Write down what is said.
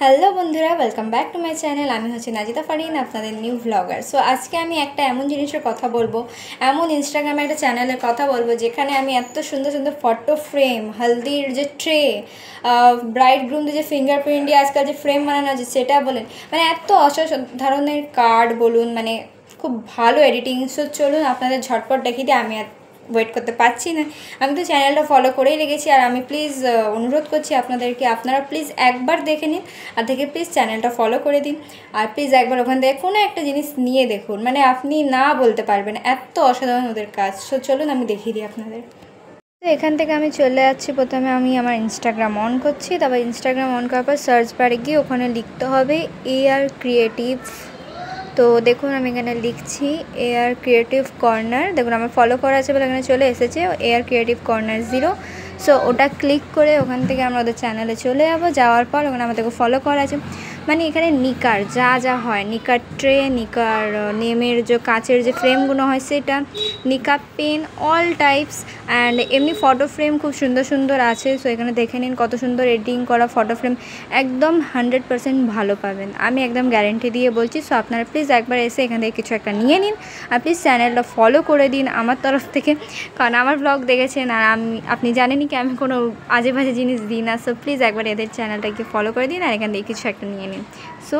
Hello বন্ধুরা, welcome back to my channel. আমি হচ্ছে নাজিদা ফারিন, আপনাদের নিউ ভ্লগার। সো আজকে আমি একটা এমন জিনিসের কথা বলবো, এমন ইনস্টাগ্রামে একটা চ্যানেলের কথা বলবো যেখানে আমি এত সুন্দর সুন্দর ফটো ফ্রেম, হলদির যে ট্রে, ব্রাইড গ্রুমদের যে ফিঙ্গারপ্রিন্ট দিয়ে আজকাল যে ফ্রেম বানানো আছে সেটা বলেন, মানে এত অসাধারণের কার্ড বলুন, মানে খুব ভালো এডিটিং। সো চলুন আপনাদের ঝটপট দেখিয়ে দিই, আমি ওয়েট করতে পারছি না। আমি তো চ্যানেলটা ফলো করেই রেখেছি, আর আমি প্লিজ অনুরোধ করছি আপনাদেরকে, আপনারা প্লিজ একবার দেখে নিন, আর দেখে প্লিজ চ্যানেলটা ফলো করে দিন। আর প্লিজ একবার ওখান থেকে কোনো একটা জিনিস নিয়ে দেখুন, মানে আপনি না বলতে পারবেন এত অসাধারণ ওদের কাজ। সো চলুন আমি দেখিয়ে দিই আপনাদের। তো এখান থেকে আমি চলে যাচ্ছি, প্রথমে আমি আমার ইনস্টাগ্রাম অন করছি, তারপর ইনস্টাগ্রাম অন করার পর সার্চ বারে গিয়ে ওখানে লিখতে হবে AR ক্রিয়েটিভ। তো দেখুন আমি এখানে লিখছি AR ক্রিয়েটিভ কর্নার। দেখুন আমার ফলো করা আছে বলে এখানে চলে এসেছে AR ক্রিয়েটিভ কর্নার 0। সো ওটা ক্লিক করে ওখান থেকে আমরা ওদের চ্যানেলে চলে যাবো। যাওয়ার পর ওখানে আমাদেরকে ফলো করা আছে, মানে এখানে নিকার যা যা হয়, নিকার ট্রে, নিকার নেমের যে কাচের যে ফ্রেমগুলো হয় সেটা, নিকা পেন, অল টাইপস। অ্যান্ড এমনি ফটো ফ্রেম খুব সুন্দর সুন্দর আছে। সো এখানে দেখে নিন কত সুন্দর এডিটিং করা ফটো ফ্রেম, একদম 100% ভালো পাবেন, আমি একদম গ্যারেন্টি দিয়ে বলছি। সো আপনারা প্লিজ একবার এসে এখান থেকে কিছু একটা নিয়ে নিন, আর প্লিজ চ্যানেলটা ফলো করে দিন আমার তরফ থেকে, কারণ আমার ব্লগ দেখেছেন আর আপনি জানেনই কি আমি কোনো আজে বাজে জিনিস দিই না। সো প্লিজ একবার এদের চ্যানেলটাকে ফলো করে দিন আর এখান থেকে কিছু একটা নিয়ে নিন। সো